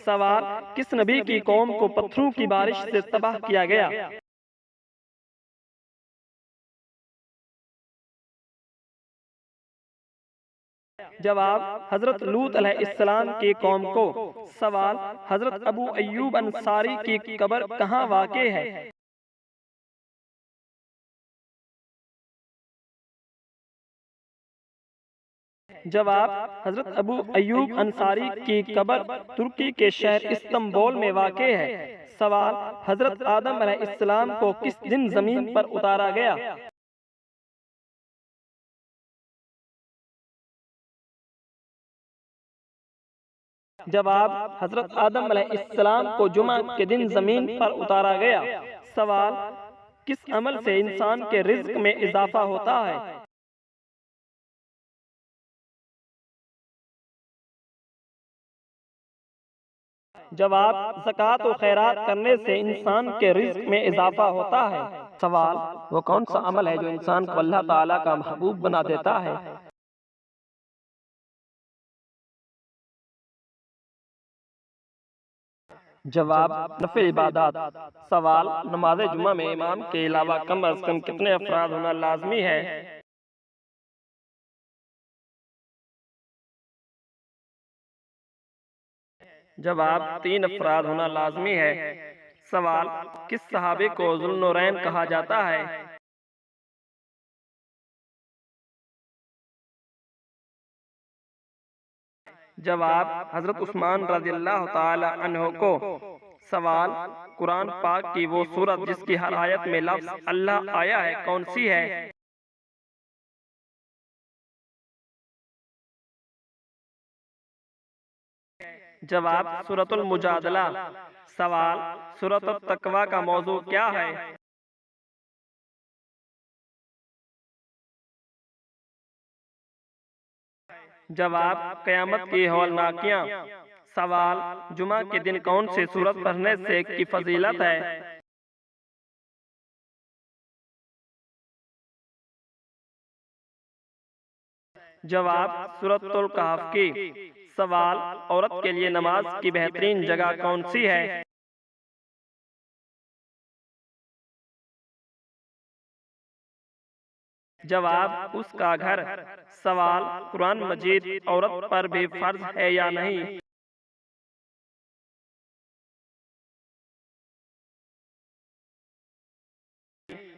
سوال، کس نبی کی قوم کو پتھروں کی بارش سے تباہ کیا گیا؟ جواب، حضرت لوط علیہ السلام کی قوم کو۔ سوال، حضرت ابو ایوب انصاری کی قبر کہاں واقع ہے؟ جواب، حضرت ابو ایوب انصاری کی قبر ترکی کے شہر استنبول میں واقع ہے۔ سوال، حضرت آدم علیہ السلام کو کس دن زمین پر اتارا گیا؟ جواب، حضرت آدم علیہ السلام کو جمعہ کے دن زمین پر اتارا گیا۔ سوال، کس عمل سے انسان کے رزق میں اضافہ ہوتا ہے؟ جواب، زکوٰۃ و خیرات کرنے سے انسان کے رزق میں اضافہ ہوتا ہے۔ سوال، وہ کون سا عمل ہے جو انسان کو اللہ تعالیٰ کا محبوب بنا دیتا ہے؟ جواب، نفل عبادات۔ سوال، نماز جمعہ میں امام کے علاوہ کم از کم کتنے افراد ہونا لازمی ہے؟ جواب، 3 افراد ہونا لازمی ہے۔ سوال، کس صحابی کو ذو النورین کہا جاتا ہے؟ جواب، حضرت عثمان رضی اللہ تعالی عنہ کو۔ سوال، قرآن پاک کی وہ سورت جس کی ہر آیت میں لفظ اللہ آیا ہے کون سی ہے؟ جواب، سورۃ المجادلہ۔ سوال، سورۃ التقویٰ کا موضوع کیا ہے؟ جواب، قیامت کی ہولناکیاں۔ سوال، جمعہ کے دن کون سی سورت پڑھنے سے کی فضیلت ہے؟ جواب، سورۃ الکہف کی۔ سوال، عورت کے لیے نماز کی بہترین جگہ کون سی ہے؟ جواب، اس کا گھر۔ سوال، قرآن مجید عورت پر بھی فرض ہے یا نہیں؟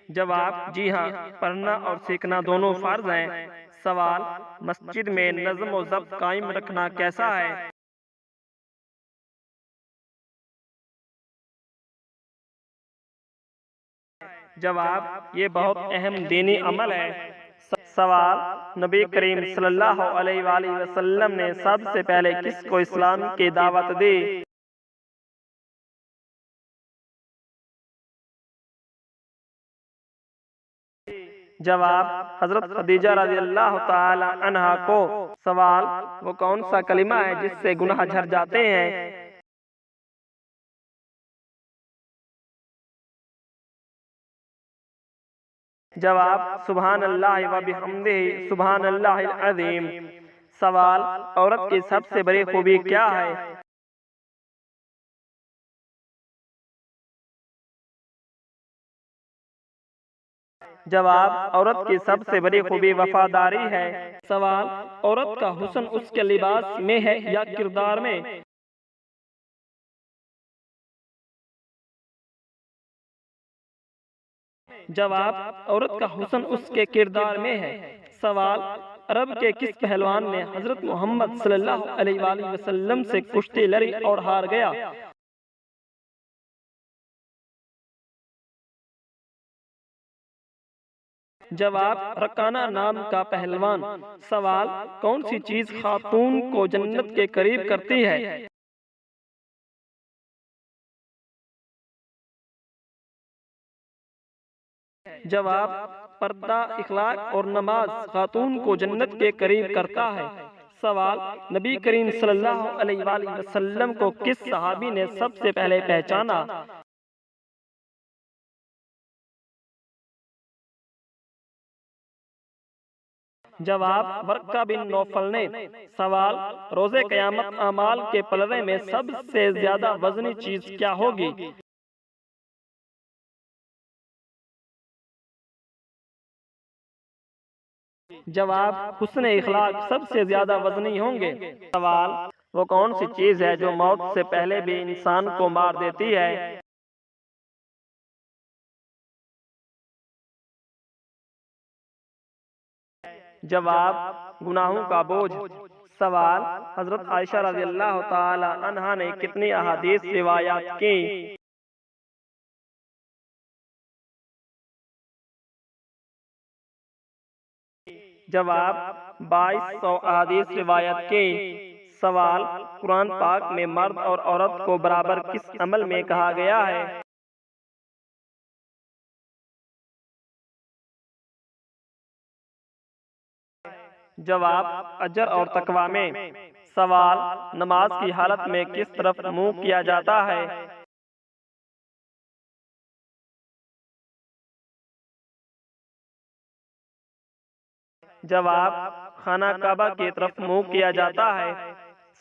جواب، جی ہاں، پڑھنا اور سیکھنا دونوں فرض ہیں۔ سوال، مسجد میں نظم و ضبط قائم رکھنا کیسا ہے؟ جواب، یہ بہت اہم دینی عمل ہے۔ سوال، نبی کریم صلی اللہ علیہ وآلہ وسلم نے سب سے پہلے کس کو اسلام کی دعوت دی؟ جواب، حضرت خدیجہ رضی اللہ تعالی عنہا کو۔ سوال، وہ کون سا کلمہ ہے جس سے گناہ جھڑ جاتے ہیں؟ جواب، سبحان اللہ و بحمدہ سبحان اللہ العظیم۔ سوال، عورت کی سب سے بڑی خوبی کیا ہے؟ جواب، عورت کی سب سے بڑی خوبی وفاداری ہے۔ سوال، عورت کا حسن اس کے لباس میں ہے یا کردار میں؟ جواب، عورت کا حسن اس کے کردار میں ہے۔ سوال، عرب کے کس پہلوان نے حضرت محمد صلی اللہ علیہ وآلہ وسلم سے کشتی لڑی اور ہار گیا؟ جواب، رکانہ نام کا پہلوان۔ سوال، کون سی چیز خاتون کو جنت کے قریب کرتی ہے؟ جواب، پردہ، اخلاق اور نماز خاتون کو جنت کے قریب کرتا ہے۔ سوال، نبی کریم صلی اللہ علیہ وآلہ وسلم کو کس صحابی نے سب سے پہلے پہچانا؟ جواب ورقہ بن نوفل نے۔ سوال روز قیامت اعمال کے پلڑے میں سب سے زیادہ وزنی چیز کیا ہوگی؟ جواب حسن اخلاق سب سے زیادہ وزنی ہوں گے۔ سوال وہ کون سی چیز ہے جو موت سے پہلے بھی انسان کو مار دیتی ہے؟ جواب گناہوں کا بوجھ۔ سوال حضرت عائشہ رضی اللہ تعالی عنہا نے کتنی احادیث روایات کی؟ جواب 2200 احادیث روایت کی۔ سوال قرآن پاک میں مرد اور عورت کو برابر کس عمل میں کہا گیا ہے؟ جواب اجر اور تقوی میں۔ سوال نماز کی حالت میں کس طرف منہ کیا جاتا ہے؟ جواب خانہ کعبہ کی طرف منہ کیا جاتا ہے۔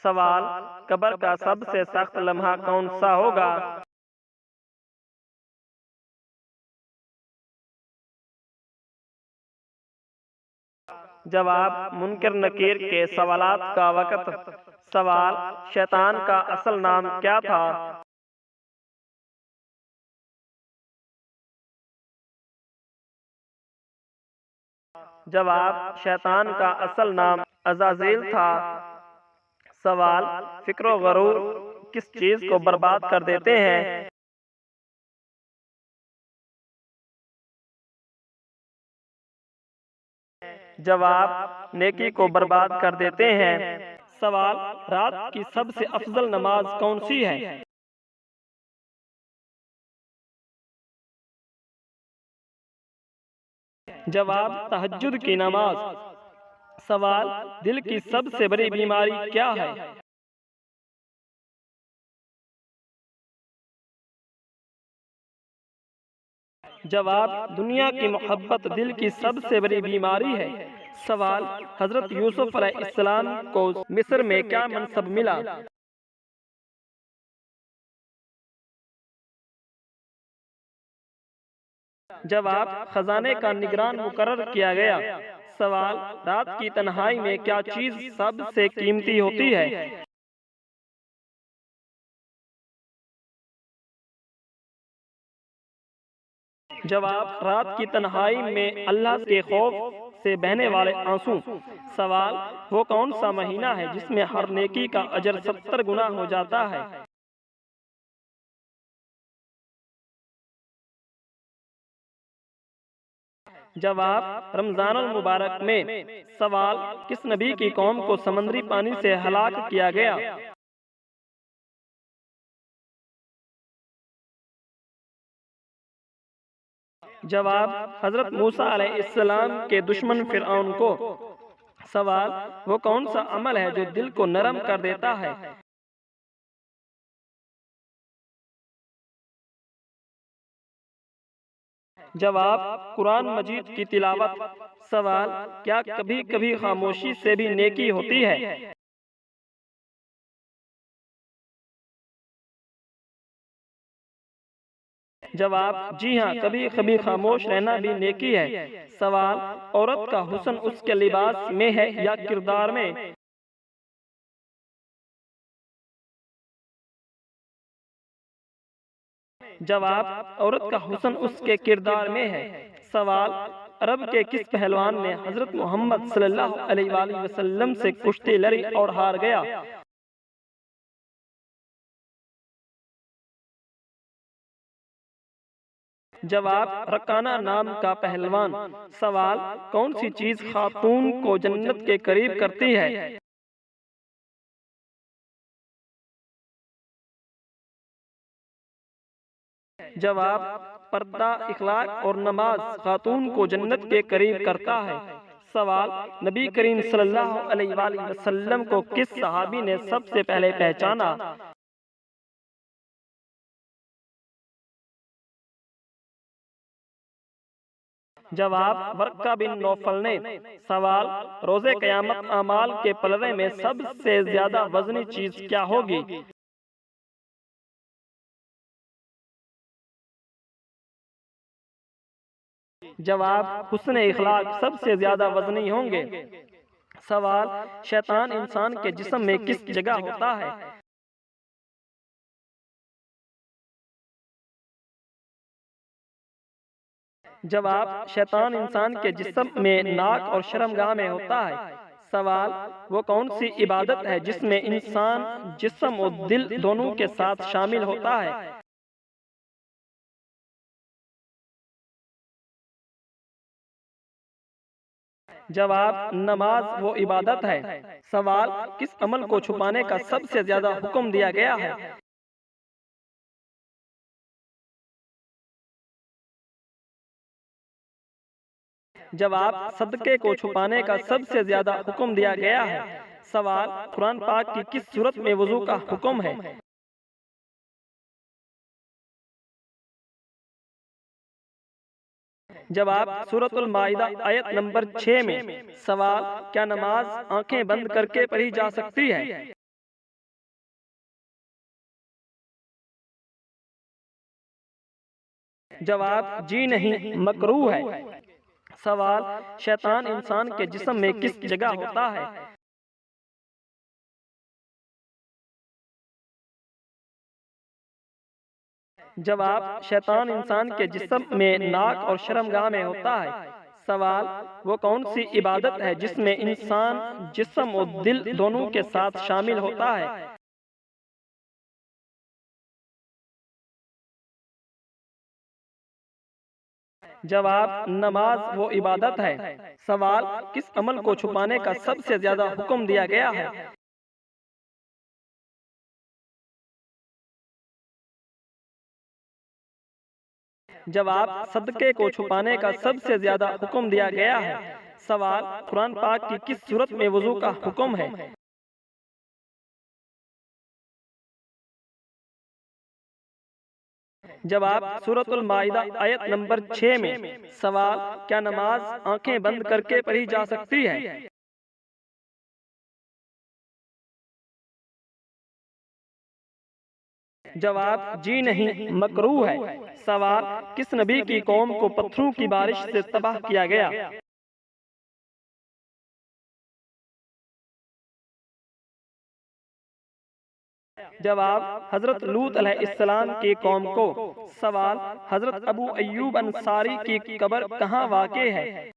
سوال قبر کا سب سے سخت لمحہ کون سا ہوگا؟ جواب منکر نکیر کے سوالات کا وقت۔ سوال شیطان کا اصل نام کیا تھا؟ جواب شیطان کا اصل نام عزازیل تھا۔ سوال فکر و غرور کس چیز کو برباد کر دیتے ہیں؟ جواب نیکی کو برباد کر دیتے ہیں۔ سوال رات کی سب سے افضل نماز کون سی ہے؟ جواب تہجد کی نماز۔ سوال دل کی سب سے بڑی بیماری کیا ہے؟ جواب دنیا کی محبت دل کی سب سے بڑی بیماری ہے۔ سوال حضرت یوسف علیہ السلام کو مصر میں کیا منصب ملا؟ جواب خزانے کا نگران مقرر کیا گیا۔ سوال رات کی تنہائی میں کیا چیز سب سے قیمتی ہوتی ہے؟ جواب رات کی تنہائی میں اللہ کے خوف سے بہنے والے آنسو۔ سوال وہ کون سا مہینہ ہے جس میں ہر نیکی کا اجر 70 گنا ہو جاتا ہے؟ جواب رمضان المبارک میں۔ سوال کس نبی کی قوم کو سمندری پانی سے ہلاک کیا گیا؟ جواب حضرت موسیٰ علیہ السلام کے دشمن فرعون کو۔ سوال وہ کون سا عمل ہے جو دل کو نرم کر دیتا ہے؟ جواب قرآن مجید کی تلاوت۔ سوال کیا کبھی کبھی خاموشی سے بھی نیکی ہوتی ہے؟ جواب جی ہاں، کبھی کبھی خاموش رہنا بھی نیکی ہے۔ سوال عورت کا حسن اس کے لباس میں ہے یا کردار میں؟ جواب عورت کا حسن اس کے کردار میں ہے۔ سوال عرب کے کس پہلوان نے حضرت محمد صلی اللہ علیہ وآلہ وسلم سے کشتی لڑی اور ہار گیا؟ جواب رکانہ نام کا پہلوان۔ سوال کون سی چیز خاتون کو جنت کے قریب کرتی ہے؟ جواب پردہ، اخلاق اور نماز خاتون کو جنت کے قریب کرتا ہے۔ سوال نبی کریم صلی اللہ علیہ وآلہ وسلم کو کس صحابی نے سب سے پہلے پہچانا؟ جواب ورقہ بن نوفل نے۔ سوال روز قیامت اعمال کے پلڑے میں سب سے زیادہ وزنی چیز کیا ہوگی؟ جواب حسن اخلاق سب سے زیادہ وزنی ہوں گے۔ سوال شیطان انسان کے جسم میں کس جگہ ہوتا ہے؟ جواب شیطان انسان کے جسم میں ناک اور شرمگاہ میں ہوتا ہے۔ سوال وہ کون سی عبادت ہے جس میں انسان جسم اور دل دونوں کے ساتھ شامل ہوتا ہے؟ جواب نماز وہ عبادت ہے۔ سوال کس عمل کو چھپانے کا سب سے زیادہ حکم دیا گیا ہے؟ جواب صدقے کو چھپانے کا سب سے زیادہ حکم دیا گیا ہے۔ سوال قرآن پاک کی کس صورت میں وضو کا حکم ہے؟ جواب سورۃ المائدہ آیت نمبر 6 میں۔ سوال کیا نماز آنکھیں بند کر کے پڑھی جا سکتی ہے؟ جواب جی نہیں، مکروہ ہے۔ سوال شیطان انسان کے جسم میں کس جگہ ہوتا ہے؟ جواب شیطان انسان کے جسم میں ناک اور شرمگاہ میں ہوتا ہے۔ سوال وہ کون سی عبادت ہے جس میں انسان جسم اور دل دونوں کے ساتھ شامل ہوتا ہے؟ جواب نماز وہ عبادت ہے۔ سوال کس عمل کو چھپانے کا سب سے زیادہ حکم دیا گیا ہے؟ جواب صدقے کو چھپانے کا سب سے زیادہ حکم دیا گیا ہے۔ سوال قرآن پاک کی کس صورت میں وضو کا حکم ہے؟ جواب سورۃ المائدہ آیت نمبر 6 میں۔ سوال کیا نماز آنکھیں بند کر کے پڑھی جا سکتی ہے؟ جواب جی نہیں، مکروہ ہے۔ سوال کس نبی کی قوم کو پتھروں کی بارش سے تباہ کیا گیا؟ جواب حضرت لوط علیہ السلام کی قوم کو۔ سوال حضرت ابو ایوب انصاری کی قبر کہاں واقع ہے؟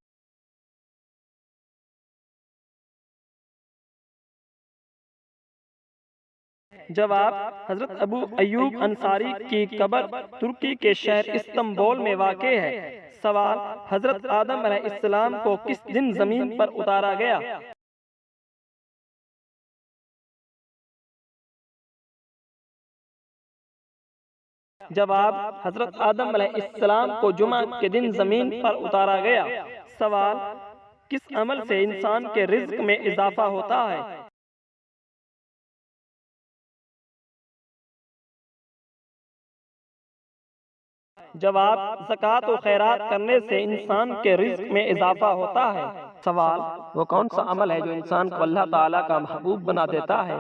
جواب حضرت ابو ایوب انصاری کی قبر ترکی کے شہر استنبول میں واقع ہے۔ سوال حضرت آدم علیہ السلام کو کس دن زمین پر اتارا گیا؟ جواب حضرت آدم علیہ السلام کو جمعہ کے دن زمین پر اتارا گیا۔ سوال کس عمل سے انسان کے رزق میں اضافہ ہوتا ہے؟ جواب زکوٰۃ و خیرات کرنے سے انسان کے رزق میں اضافہ ہوتا ہے۔ سوال وہ کون سا عمل ہے جو انسان کو اللہ تعالیٰ کا محبوب بنا دیتا ہے؟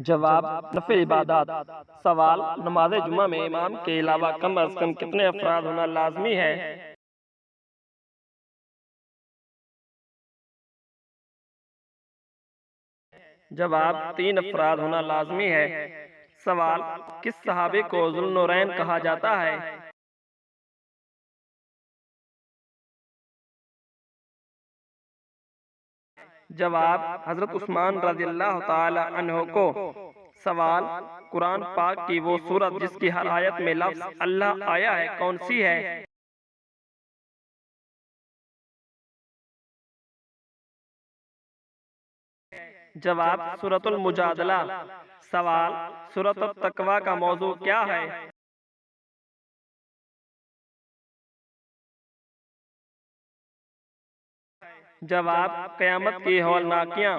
جواب نفل عبادات۔ سوال نماز جمعہ میں امام کے علاوہ کم از کم کتنے افراد ہونا لازمی ہے؟ جواب 3 افراد ہونا لازمی ہے۔ سوال کس صحابی کو ذو النورین کہا جاتا ہے؟ جواب حضرت عثمان رضی اللہ تعالی عنہ کو۔ سوال قرآن پاک کی وہ سورت جس کی ہر آیت میں لفظ اللہ آیا ہے کون سی ہے؟ جواب سورۃ المجادلہ۔ سوال سورۃ التقویٰ کا موضوع کیا ہے؟ جواب قیامت کی ہولناکیاں۔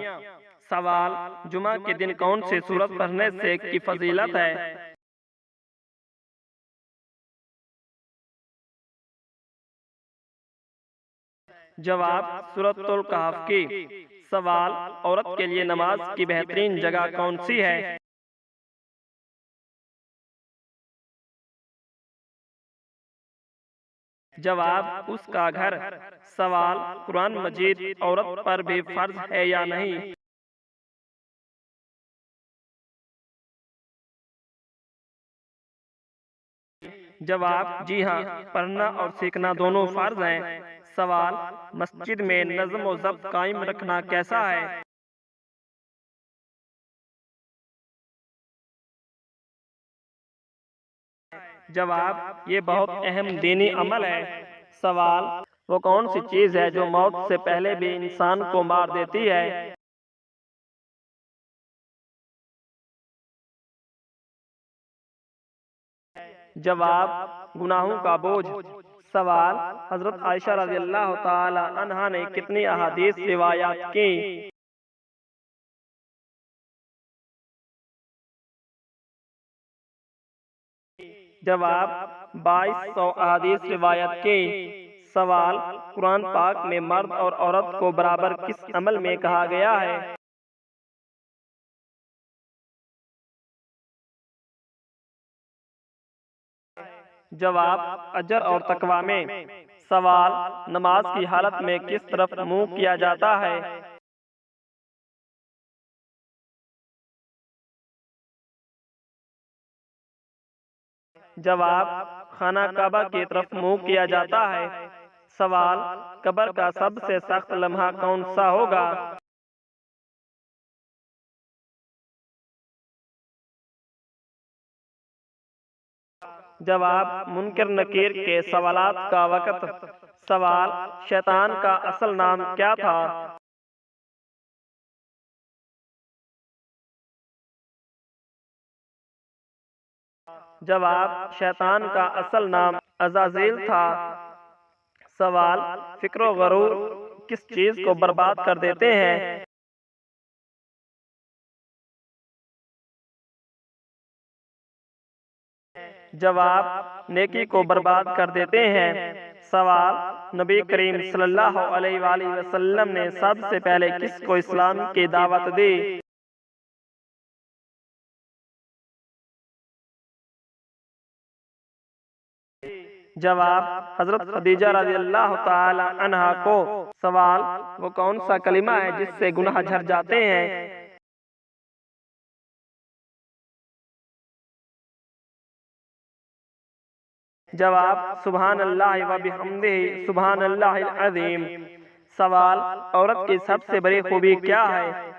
سوال جمعہ کے دن کون سی سورت پڑھنے سے کی فضیلت ہے؟ جواب سورۃ الکہف کی۔ سوال عورت کے لیے نماز کی بہترین جگہ کون سی ہے؟ جواب اس کا گھر۔ سوال قرآن مجید عورت پر بھی فرض ہے یا نہیں؟ جواب جی ہاں، پڑھنا اور سیکھنا دونوں فرض ہیں۔ سوال مسجد میں نظم و ضبط قائم رکھنا کیسا ہے؟ جواب یہ بہت اہم دینی عمل ہے۔ سوال وہ کون سی چیز ہے جو موت سے پہلے بھی انسان کو مار دیتی ہے؟ جواب گناہوں کا بوجھ۔ سوال حضرت عائشہ رضی اللہ تعالی عنہا نے کتنی احادیث روایات کی؟ جواب 2200 احادیث روایت کی۔ سوال قرآن پاک میں مرد اور عورت کو برابر کس عمل میں کہا گیا ہے؟ جواب اجر اور تقوی میں۔ سوال نماز کی حالت میں کس طرف منہ کیا جاتا ہے؟ جواب خانہ کعبہ کی طرف منہ کیا جاتا ہے۔ سوال قبر کا سب سے سخت لمحہ کون سا ہوگا؟ جواب منکر نکیر کے سوالات کا وقت۔ سوال شیطان کا اصل نام کیا تھا؟ جواب شیطان کا اصل نام عزازیل تھا۔ سوال فکر و غرور کس چیز کو برباد کر دیتے ہیں؟ جواب نیکی کو برباد کر دیتے ہیں۔ سوال نبی کریم صلی اللہ علیہ وآلہ وسلم نے سب سے پہلے کس کو اسلام کی دعوت دی؟ جواب حضرت خدیجہ رضی اللہ تعالی عنہا کو۔ سوال وہ کون سا کلمہ ہے جس سے گناہ جھڑ جاتے ہیں؟ جواب سبحان اللہ و بحمدہ سبحان اللہ العظیم۔ سوال عورت کی سب سے بڑی خوبی کیا ہے؟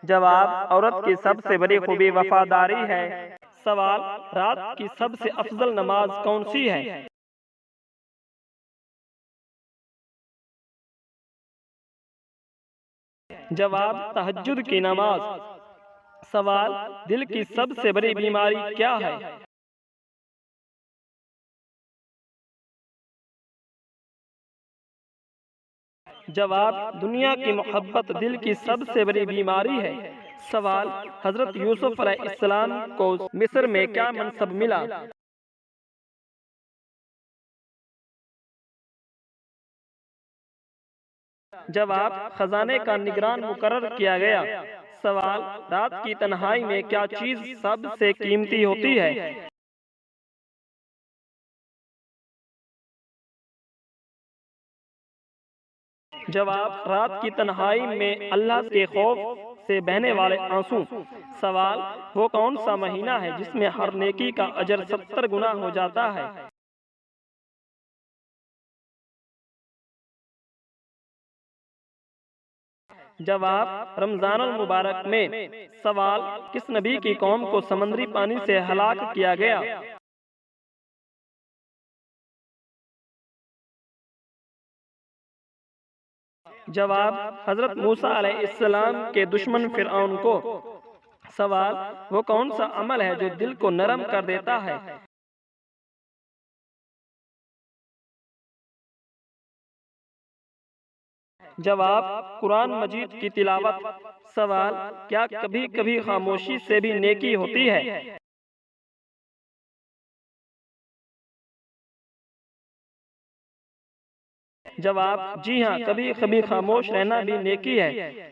جواب عورت کی سب سے بڑی خوبی وفاداری ہے۔ سوال رات کی سب سے افضل نماز کون سی ہے؟ جواب تہجد کی نماز۔ سوال دل کی سب سے بڑی بیماری کیا ہے؟ جواب دنیا کی محبت دل کی سب سے بڑی بیماری ہے۔ سوال حضرت یوسف علیہ السلام کو مصر میں کیا منصب ملا؟ جواب خزانے کا نگران مقرر کیا گیا۔ سوال رات کی تنہائی میں کیا چیز سب سے قیمتی ہوتی ہے؟ جواب رات کی تنہائی میں اللہ کے خوف سے بہنے والے آنسو۔ سوال وہ کون سا مہینہ ہے جس میں ہر نیکی کا اجر 70 گنا ہو جاتا ہے؟ جواب رمضان المبارک میں۔ سوال کس نبی کی قوم کو سمندری پانی سے ہلاک کیا گیا؟ جواب حضرت موسیٰ علیہ السلام کے دشمن فرعون کو۔ سوال وہ کون سا عمل ہے جو دل کو نرم کر دیتا ہے؟ جواب قرآن مجید کی تلاوت۔ سوال کیا کبھی کبھی خاموشی سے بھی نیکی ہوتی ہے؟ جواب: جی ہاں، کبھی کبھی خاموش رہنا بھی نیکی ہے۔